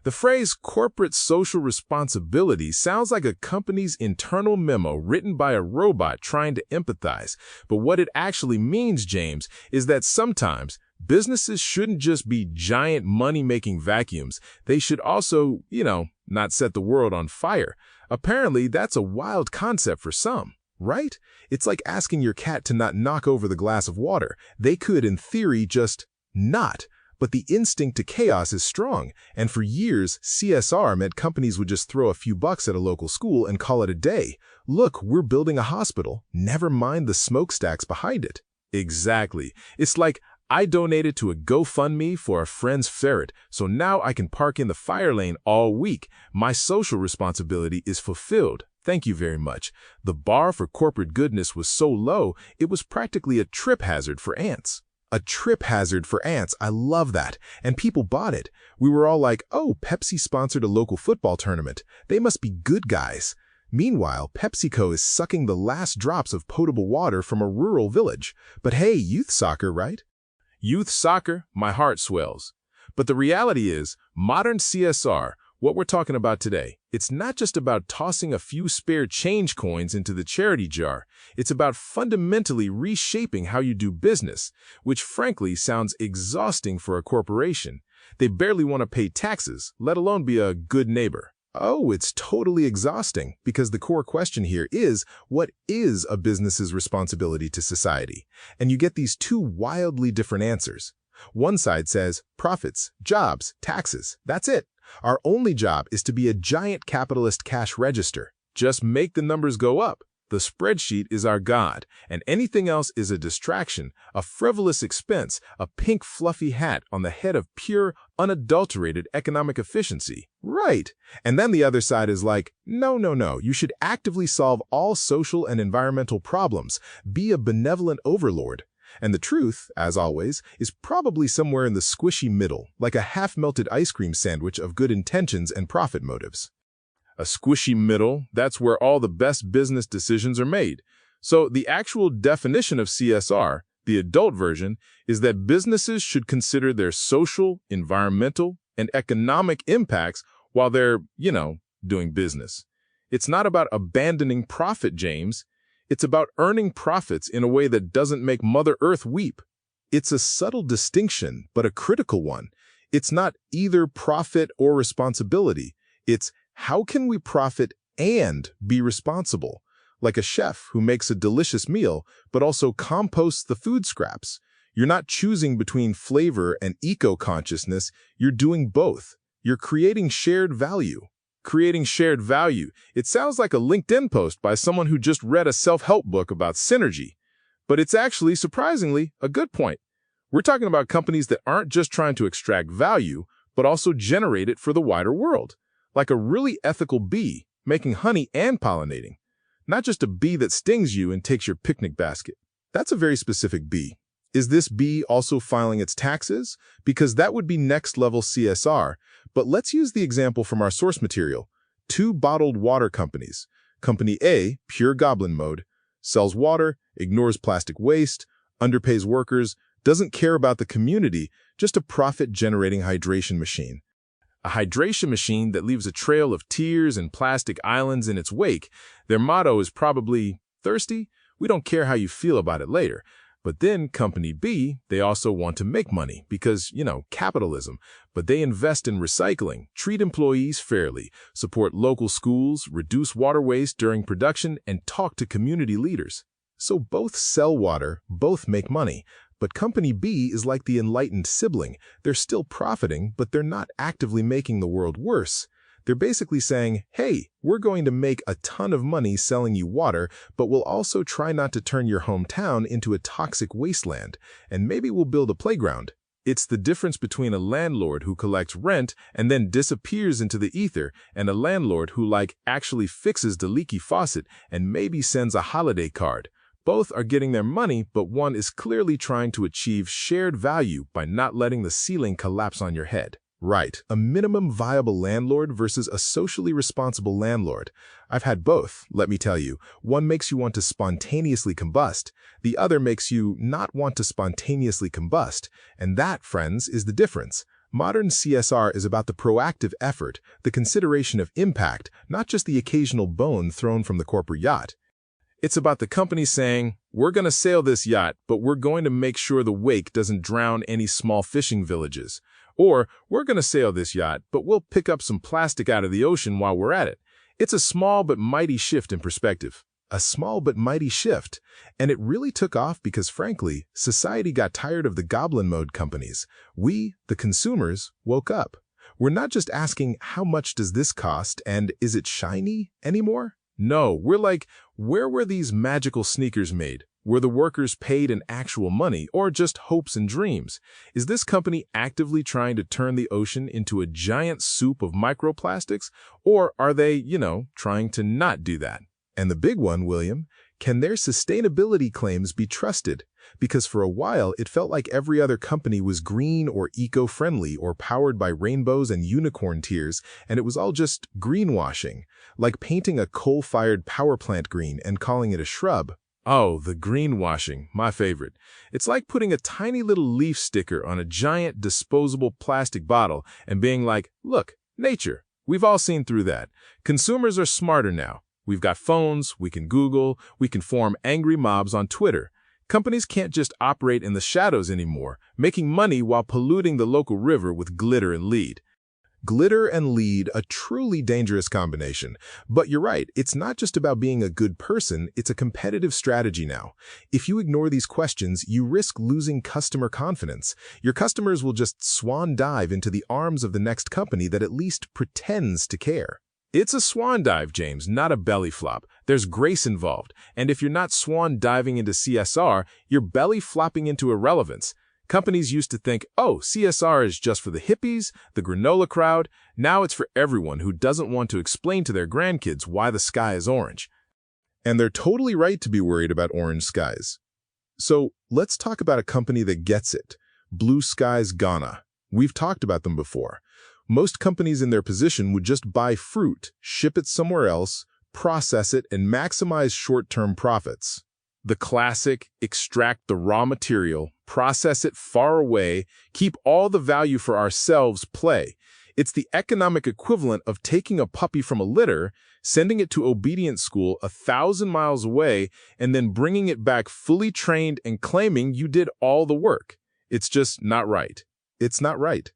The phrase corporate social responsibility sounds like a company's internal memo written by a robot trying to empathize. But what it actually means, James, is that sometimes businesses shouldn't just be giant money-making vacuums. They should also, not set the world on fire. Apparently, that's a wild concept for some, right? It's like asking your cat to not knock over the glass of water. They could, in theory, just not. But the instinct to chaos is strong, and for years, CSR meant companies would just throw a few bucks at a local school and call it a day. Look, we're building a hospital. Never mind the smokestacks behind it. Exactly. It's like, I donated to a GoFundMe for a friend's ferret, so now I can park in the fire lane all week. My social responsibility is fulfilled. Thank you very much. The bar for corporate goodness was so low, it was practically a trip hazard for ants. A trip hazard for ants. I love that. And people bought it. We were all like, oh, Pepsi sponsored a local football tournament. They must be good guys. Meanwhile, PepsiCo is sucking the last drops of potable water from a rural village. But hey, youth soccer, right? Youth soccer, my heart swells. But the reality is, modern CSR, what we're talking about today, it's not just about tossing a few spare change coins into the charity jar. It's about fundamentally reshaping how you do business, which frankly sounds exhausting for a corporation. They barely want to pay taxes, let alone be a good neighbor. Oh, it's totally exhausting, because the core question here is, what is a business's responsibility to society? And you get these two wildly different answers. One side says, profits, jobs, taxes, that's it. Our only job is to be a giant capitalist cash register. Just make the numbers go up. The spreadsheet is our god, and anything else is a distraction, a frivolous expense, a pink fluffy hat on the head of pure, unadulterated economic efficiency. Right. And then the other side is like, no, you should actively solve all social and environmental problems. Be a benevolent overlord. And the truth, as always, is probably somewhere in the squishy middle, like a half-melted ice cream sandwich of good intentions and profit motives. A squishy middle, that's where all the best business decisions are made. So the actual definition of CSR, the adult version, is that businesses should consider their social, environmental, and economic impacts while they're, doing business. It's not about abandoning profit, James. It's about earning profits in a way that doesn't make Mother Earth weep. It's a subtle distinction, but a critical one. It's not either profit or responsibility. It's how can we profit and be responsible? Like a chef who makes a delicious meal, but also composts the food scraps. You're not choosing between flavor and eco-consciousness. You're doing both. You're creating shared value. Creating shared value. It sounds like a LinkedIn post by someone who just read a self-help book about synergy. But it's actually, surprisingly, a good point. We're talking about companies that aren't just trying to extract value, but also generate it for the wider world. Like a really ethical bee, making honey and pollinating. Not just a bee that stings you and takes your picnic basket. That's a very specific bee. Is this bee also filing its taxes? Because that would be next-level CSR. But let's use the example from our source material. 2 bottled water companies. Company A, pure goblin mode, sells water, ignores plastic waste, underpays workers, doesn't care about the community, just a profit-generating hydration machine. A hydration machine that leaves a trail of tears and plastic islands in its wake. Their motto is probably, thirsty? We don't care how you feel about it later. But then Company B, they also want to make money because, capitalism. But they invest in recycling, treat employees fairly, support local schools, reduce water waste during production, and talk to community leaders. So both sell water, both make money. But Company B is like the enlightened sibling. They're still profiting, but they're not actively making the world worse. They're basically saying, hey, we're going to make a ton of money selling you water, but we'll also try not to turn your hometown into a toxic wasteland, and maybe we'll build a playground. It's the difference between a landlord who collects rent and then disappears into the ether and a landlord who, actually fixes the leaky faucet and maybe sends a holiday card. Both are getting their money, but one is clearly trying to achieve shared value by not letting the ceiling collapse on your head. Right, a minimum viable landlord versus a socially responsible landlord. I've had both, let me tell you. One makes you want to spontaneously combust. The other makes you not want to spontaneously combust. And that, friends, is the difference. Modern CSR is about the proactive effort, the consideration of impact, not just the occasional bone thrown from the corporate yacht. It's about the company saying, we're going to sail this yacht, but we're going to make sure the wake doesn't drown any small fishing villages. Or, we're going to sail this yacht, but we'll pick up some plastic out of the ocean while we're at it. It's a small but mighty shift in perspective. A small but mighty shift. And it really took off because, frankly, society got tired of the goblin mode companies. We, the consumers, woke up. We're not just asking, how much does this cost and is it shiny anymore? No, we're like, where were these magical sneakers made? Were the workers paid in actual money or just hopes and dreams? Is this company actively trying to turn the ocean into a giant soup of microplastics? Or are they, trying to not do that? And the big one, William, can their sustainability claims be trusted? Because for a while, it felt like every other company was green or eco-friendly or powered by rainbows and unicorn tears, and it was all just greenwashing, like painting a coal-fired power plant green and calling it a shrub. Oh, the greenwashing, my favorite. It's like putting a tiny little leaf sticker on a giant disposable plastic bottle and being like, look, nature. We've all seen through that. Consumers are smarter now. We've got phones, we can Google, we can form angry mobs on Twitter. Companies can't just operate in the shadows anymore, making money while polluting the local river with glitter and lead. Glitter and lead, a truly dangerous combination. But you're right, it's not just about being a good person, it's a competitive strategy now. If you ignore these questions, you risk losing customer confidence. Your customers will just swan dive into the arms of the next company that at least pretends to care. It's a swan dive, James, not a belly flop. There's grace involved. And if you're not swan diving into CSR, you're belly flopping into irrelevance. Companies used to think, oh, CSR is just for the hippies, the granola crowd. Now it's for everyone who doesn't want to explain to their grandkids why the sky is orange. And they're totally right to be worried about orange skies. So let's talk about a company that gets it. Blue Skies Ghana. We've talked about them before. Most companies in their position would just buy fruit, ship it somewhere else, process it, and maximize short-term profits. The classic, extract the raw material, process it far away, keep all the value for ourselves play. It's the economic equivalent of taking a puppy from a litter, sending it to obedience school 1,000 miles away, and then bringing it back fully trained and claiming you did all the work. It's just not right. It's not right.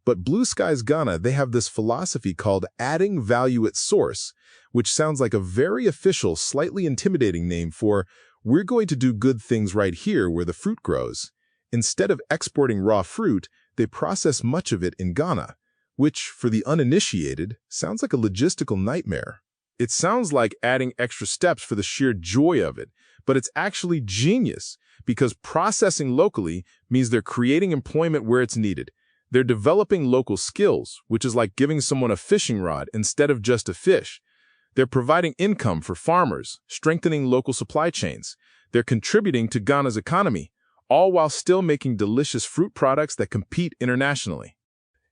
But Blue Skies Ghana, they have this philosophy called adding value at source, which sounds like a very official, slightly intimidating name for we're going to do good things right here where the fruit grows. Instead of exporting raw fruit, they process much of it in Ghana, which, for the uninitiated, sounds like a logistical nightmare. It sounds like adding extra steps for the sheer joy of it, but it's actually genius because processing locally means they're creating employment where it's needed. They're developing local skills, which is like giving someone a fishing rod instead of just a fish. They're providing income for farmers, strengthening local supply chains. They're contributing to Ghana's economy, all while still making delicious fruit products that compete internationally.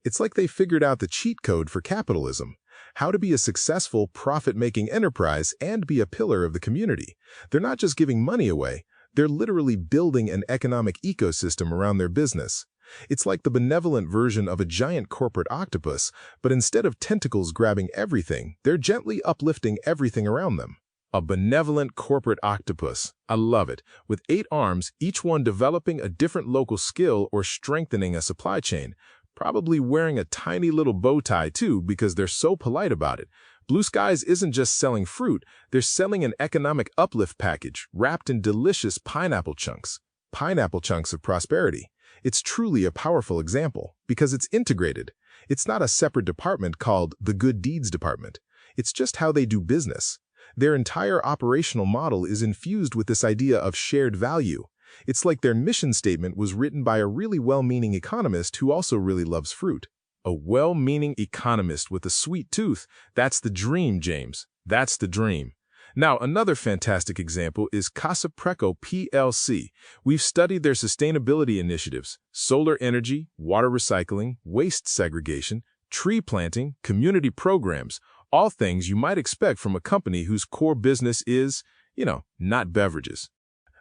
It's like they figured out the cheat code for capitalism, how to be a successful, profit-making enterprise and be a pillar of the community. They're not just giving money away, they're literally building an economic ecosystem around their business. It's like the benevolent version of a giant corporate octopus, but instead of tentacles grabbing everything, they're gently uplifting everything around them. A benevolent corporate octopus. I love it. With 8 arms, each one developing a different local skill or strengthening a supply chain. Probably wearing a tiny little bow tie too because they're so polite about it. Blue Skies isn't just selling fruit, they're selling an economic uplift package wrapped in delicious pineapple chunks. Pineapple chunks of prosperity. It's truly a powerful example because it's integrated. It's not a separate department called the Good Deeds Department. It's just how they do business. Their entire operational model is infused with this idea of shared value. It's like their mission statement was written by a really well-meaning economist who also really loves fruit. A well-meaning economist with a sweet tooth. That's the dream, James. That's the dream. Now, another fantastic example is Casa Preco PLC. We've studied their sustainability initiatives, solar energy, water recycling, waste segregation, tree planting, community programs, all things you might expect from a company whose core business is, not beverages.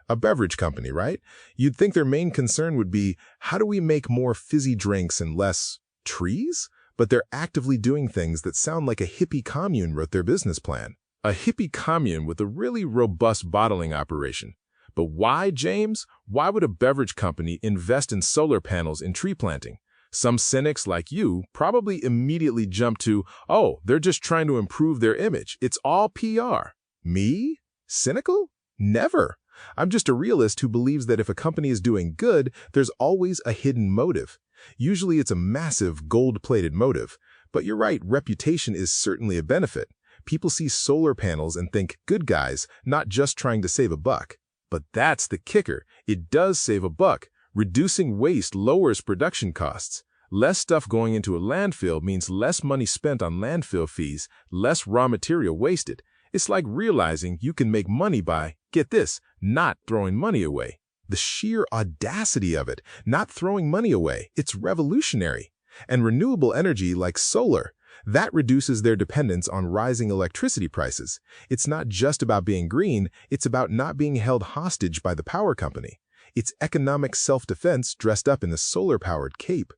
A beverage company, right? You'd think their main concern would be, how do we make more fizzy drinks and less Trees? But they're actively doing things that sound like a hippie commune wrote their business plan. A hippie commune with a really robust bottling operation. But why, James? Why would a beverage company invest in solar panels in tree planting? Some cynics like you probably immediately jump to, oh, they're just trying to improve their image. It's all PR. Me? Cynical? Never. I'm just a realist who believes that if a company is doing good, there's always a hidden motive. Usually it's a massive gold-plated motive. But you're right, reputation is certainly a benefit. People see solar panels and think, good guys, not just trying to save a buck. But that's the kicker. It does save a buck. Reducing waste lowers production costs. Less stuff going into a landfill means less money spent on landfill fees, less raw material wasted. It's like realizing you can make money by, get this, not throwing money away. The sheer audacity of it, not throwing money away, it's revolutionary. And renewable energy like solar, that reduces their dependence on rising electricity prices. It's not just about being green, it's about not being held hostage by the power company. It's economic self-defense dressed up in a solar-powered cape.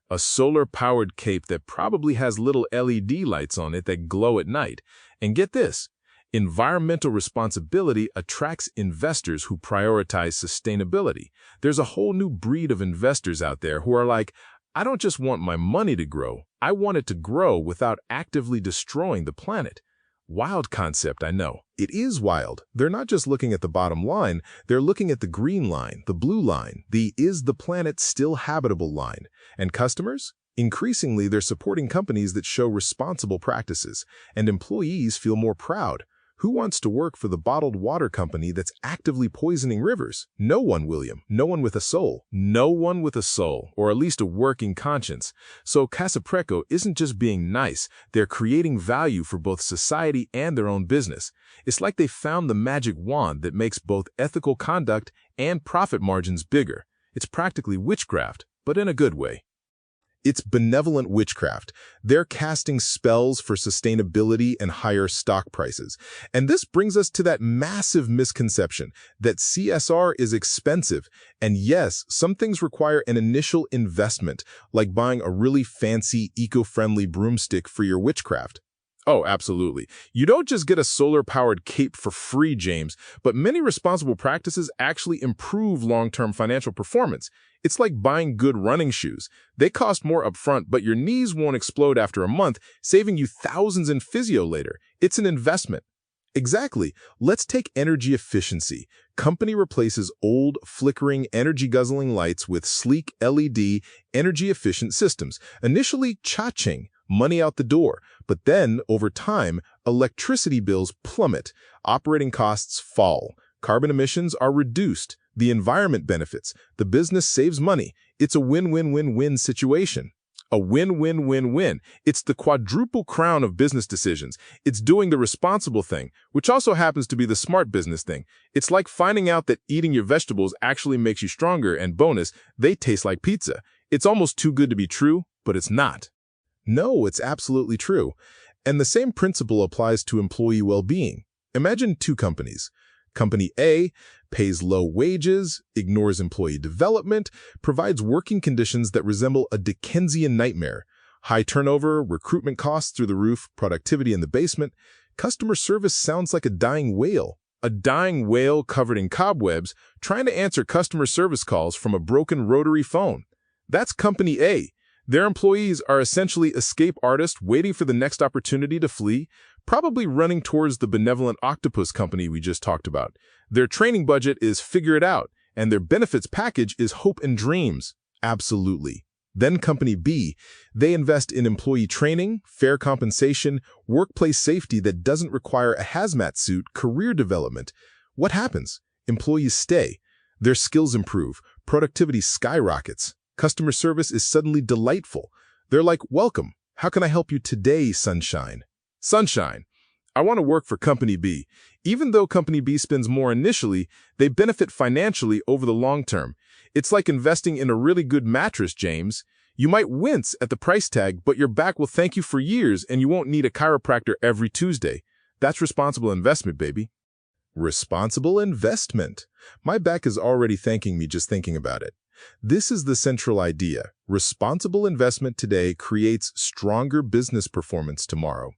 A solar-powered cape that probably has little LED lights on it that glow at night. And get this, environmental responsibility attracts investors who prioritize sustainability. There's a whole new breed of investors out there who are like, I don't just want my money to grow, I want it to grow without actively destroying the planet. Wild concept, I know. It is wild. They're not just looking at the bottom line, they're looking at the green line, the blue line, the is the planet still habitable line. And customers? Increasingly, they're supporting companies that show responsible practices, and employees feel more proud. Who wants to work for the bottled water company that's actively poisoning rivers? No one, William. No one with a soul. No one with a soul, or at least a working conscience. So Casapreco isn't just being nice, they're creating value for both society and their own business. It's like they found the magic wand that makes both ethical conduct and profit margins bigger. It's practically witchcraft, but in a good way. It's benevolent witchcraft. They're casting spells for sustainability and higher stock prices. And this brings us to that massive misconception that CSR is expensive. And yes, some things require an initial investment, like buying a really fancy, eco-friendly broomstick for your witchcraft. Oh, absolutely. You don't just get a solar-powered cape for free, James, but many responsible practices actually improve long-term financial performance. It's like buying good running shoes. They cost more upfront, but your knees won't explode after a month, saving you thousands in physio later. It's an investment. Exactly. Let's take energy efficiency. Company replaces old, flickering, energy-guzzling lights with sleek LED, energy-efficient systems. Initially, cha-ching, money out the door. But then, over time, electricity bills plummet, operating costs fall, carbon emissions are reduced, the environment benefits, the business saves money. It's a win-win-win-win situation. A win-win-win-win. It's the quadruple crown of business decisions. It's doing the responsible thing, which also happens to be the smart business thing. It's like finding out that eating your vegetables actually makes you stronger, and bonus, they taste like pizza. It's almost too good to be true, but it's not. No, it's absolutely true. And the same principle applies to employee well-being. Imagine two companies. Company A pays low wages, ignores employee development, provides working conditions that resemble a Dickensian nightmare. High turnover, recruitment costs through the roof, productivity in the basement. Customer service sounds like a dying whale. A dying whale covered in cobwebs trying to answer customer service calls from a broken rotary phone. That's Company A. Their employees are essentially escape artists waiting for the next opportunity to flee, probably running towards the benevolent octopus company we just talked about. Their training budget is figure it out, and their benefits package is hope and dreams. Absolutely. Then Company B, they invest in employee training, fair compensation, workplace safety that doesn't require a hazmat suit, career development. What happens? Employees stay. Their skills improve. Productivity skyrockets. Customer service is suddenly delightful. They're like, welcome. How can I help you today, sunshine? Sunshine. I want to work for Company B. Even though Company B spends more initially, they benefit financially over the long term. It's like investing in a really good mattress, James. You might wince at the price tag, but your back will thank you for years and you won't need a chiropractor every Tuesday. That's responsible investment, baby. Responsible investment. My back is already thanking me just thinking about it. This is the central idea. Responsible investment today creates stronger business performance tomorrow.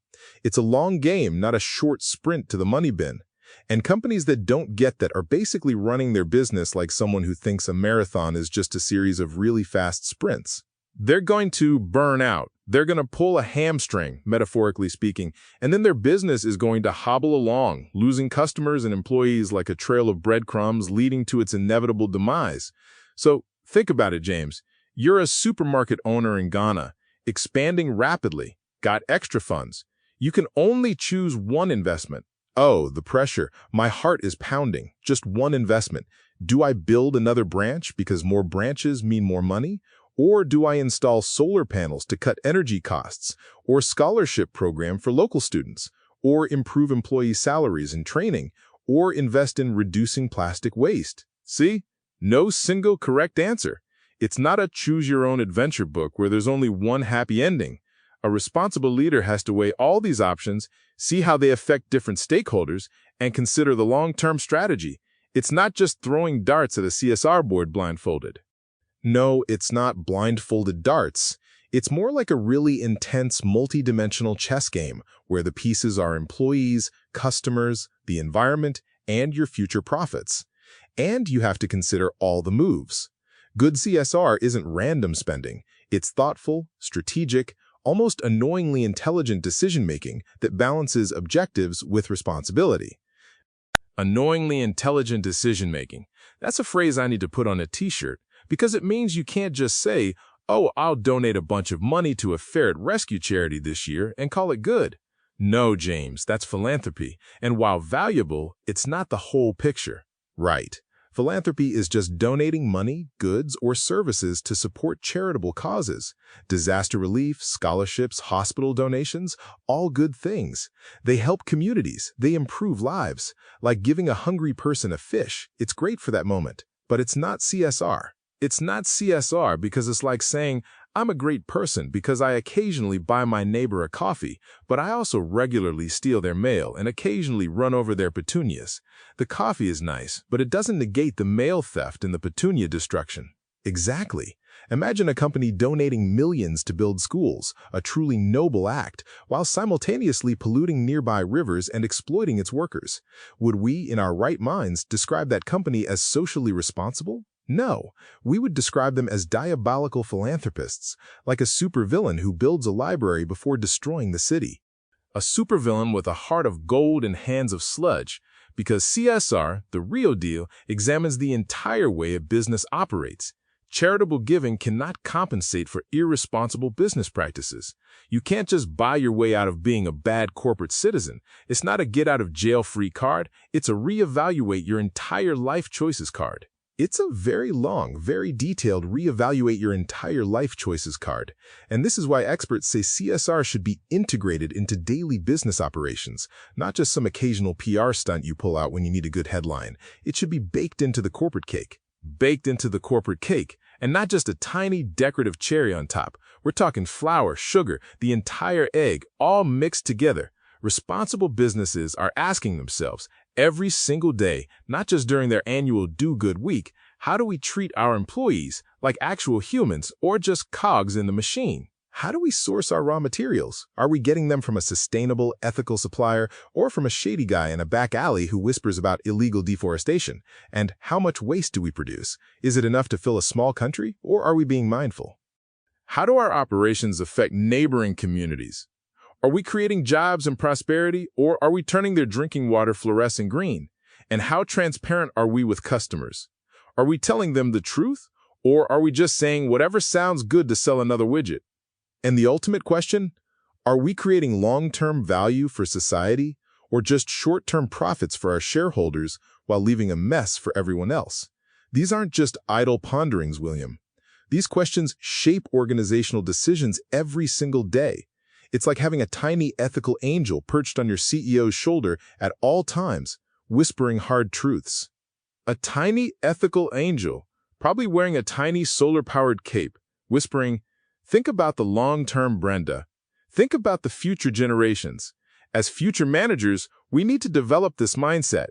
It's a long game, not a short sprint to the money bin. And companies that don't get that are basically running their business like someone who thinks a marathon is just a series of really fast sprints. They're going to burn out. They're going to pull a hamstring, metaphorically speaking, and then their business is going to hobble along, losing customers and employees like a trail of breadcrumbs, leading to its inevitable demise. So think about it, James. You're a supermarket owner in Ghana, expanding rapidly, got extra funds. You can only choose one investment. Oh, the pressure. My heart is pounding. Just one investment. Do I build another branch because more branches mean more money? Or do I install solar panels to cut energy costs? Or scholarship program for local students? Or improve employee salaries and training? Or invest in reducing plastic waste? See? No single correct answer. It's not a choose-your-own-adventure book where there's only one happy ending. A responsible leader has to weigh all these options, see how they affect different stakeholders, and consider the long-term strategy. It's not just throwing darts at a CSR board blindfolded. No, it's not blindfolded darts. It's more like a really intense, multi-dimensional chess game where the pieces are employees, customers, the environment, and your future profits. And you have to consider all the moves. Good CSR isn't random spending. It's thoughtful, strategic, almost annoyingly intelligent decision-making that balances objectives with responsibility. Annoyingly intelligent decision-making. That's a phrase I need to put on a t-shirt because it means you can't just say, oh, I'll donate a bunch of money to a ferret rescue charity this year and call it good. No, James, that's philanthropy. And while valuable, it's not the whole picture. Right. Philanthropy is just donating money, goods, or services to support charitable causes. Disaster relief, scholarships, hospital donations, all good things. They help communities. They improve lives. Like giving a hungry person a fish, it's great for that moment, but it's not CSR. It's not CSR because it's like saying, I'm a great person because I occasionally buy my neighbor a coffee, but I also regularly steal their mail and occasionally run over their petunias. The coffee is nice, but it doesn't negate the mail theft and the petunia destruction. Exactly. Imagine a company donating millions to build schools, a truly noble act, while simultaneously polluting nearby rivers and exploiting its workers. Would we, in our right minds, describe that company as socially responsible? No, we would describe them as diabolical philanthropists, like a supervillain who builds a library before destroying the city. A supervillain with a heart of gold and hands of sludge, because CSR, the real deal, examines the entire way a business operates. Charitable giving cannot compensate for irresponsible business practices. You can't just buy your way out of being a bad corporate citizen. It's not a get-out-of-jail-free card. It's a reevaluate your entire life choices card. It's a very long, very detailed reevaluate your entire life choices card. And this is why experts say CSR should be integrated into daily business operations, not just some occasional PR stunt you pull out when you need a good headline. It should be baked into the corporate cake. Baked into the corporate cake, and not just a tiny decorative cherry on top. We're talking flour, sugar, the entire egg, all mixed together. Responsible businesses are asking themselves every single day, not just during their annual do-good week, how do we treat our employees like actual humans or just cogs in the machine? How do we source our raw materials? Are we getting them from a sustainable, ethical supplier or from a shady guy in a back alley who whispers about illegal deforestation? And how much waste do we produce? Is it enough to fill a small country, or are we being mindful? How do our operations affect neighboring communities? Are we creating jobs and prosperity, or are we turning their drinking water fluorescent green? And how transparent are we with customers? Are we telling them the truth, or are we just saying whatever sounds good to sell another widget? And the ultimate question, are we creating long-term value for society, or just short-term profits for our shareholders while leaving a mess for everyone else? These aren't just idle ponderings, William. These questions shape organizational decisions every single day. It's like having a tiny ethical angel perched on your CEO's shoulder at all times, whispering hard truths. A tiny ethical angel, probably wearing a tiny solar-powered cape, whispering, think about the long-term, Brenda. Think about the future generations. As future managers, we need to develop this mindset.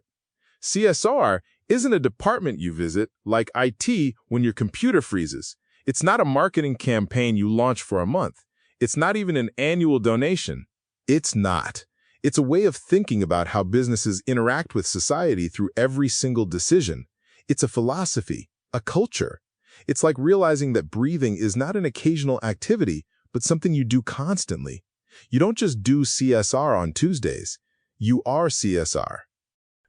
CSR isn't a department you visit, like IT when your computer freezes. It's not a marketing campaign you launch for a month. It's not even an annual donation. It's not. It's a way of thinking about how businesses interact with society through every single decision. It's a philosophy, a culture. It's like realizing that breathing is not an occasional activity, but something you do constantly. You don't just do CSR on Tuesdays. You are CSR.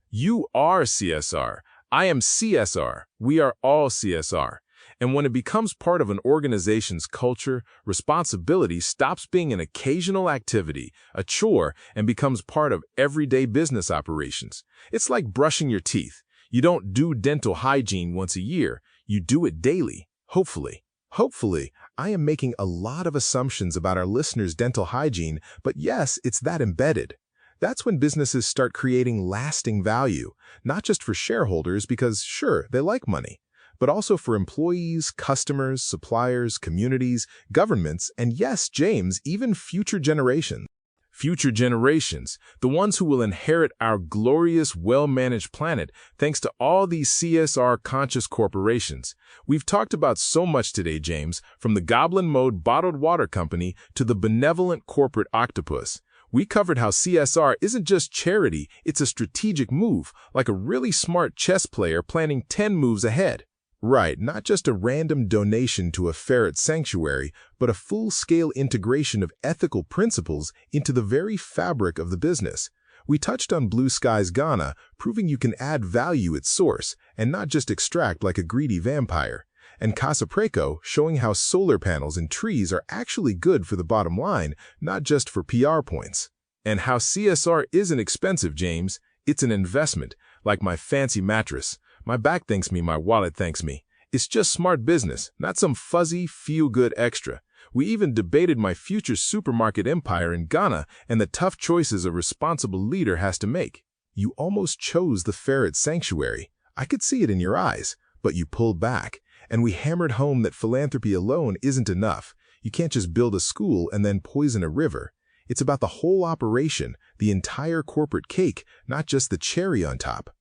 You are CSR. I am CSR. We are all CSR. And when it becomes part of an organization's culture, responsibility stops being an occasional activity, a chore, and becomes part of everyday business operations. It's like brushing your teeth. You don't do dental hygiene once a year. You do it daily, hopefully. Hopefully, I am making a lot of assumptions about our listeners' dental hygiene, but yes, it's that embedded. That's when businesses start creating lasting value, not just for shareholders because, sure, they like money, but also for employees, customers, suppliers, communities, governments, and yes, James, even future generations. Future generations, the ones who will inherit our glorious, well-managed planet thanks to all these CSR-conscious corporations. We've talked about so much today, James, from the Goblin Mode bottled water company to the benevolent corporate octopus. We covered how CSR isn't just charity, it's a strategic move, like a really smart chess player planning 10 moves ahead. Right, not just a random donation to a ferret sanctuary, but a full-scale integration of ethical principles into the very fabric of the business. We touched on Blue Sky's Ghana, proving you can add value at source and not just extract like a greedy vampire. And Casa Preco, showing how solar panels and trees are actually good for the bottom line, not just for PR points. And how CSR isn't expensive, James. It's an investment, like my fancy mattress. My back thanks me, my wallet thanks me. It's just smart business, not some fuzzy, feel-good extra. We even debated my future supermarket empire in Ghana and the tough choices a responsible leader has to make. You almost chose the ferret sanctuary. I could see it in your eyes, but you pulled back. And we hammered home that philanthropy alone isn't enough. You can't just build a school and then poison a river. It's about the whole operation, the entire corporate cake, not just the cherry on top.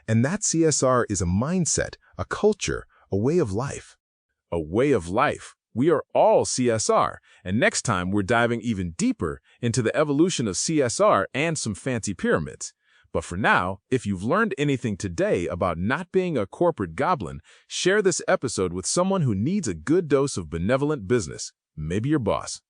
And that CSR is a mindset, a culture, a way of life. A way of life. We are all CSR, and next time we're diving even deeper into the evolution of CSR and some fancy pyramids. But for now, if you've learned anything today about not being a corporate goblin, share this episode with someone who needs a good dose of benevolent business, maybe your boss.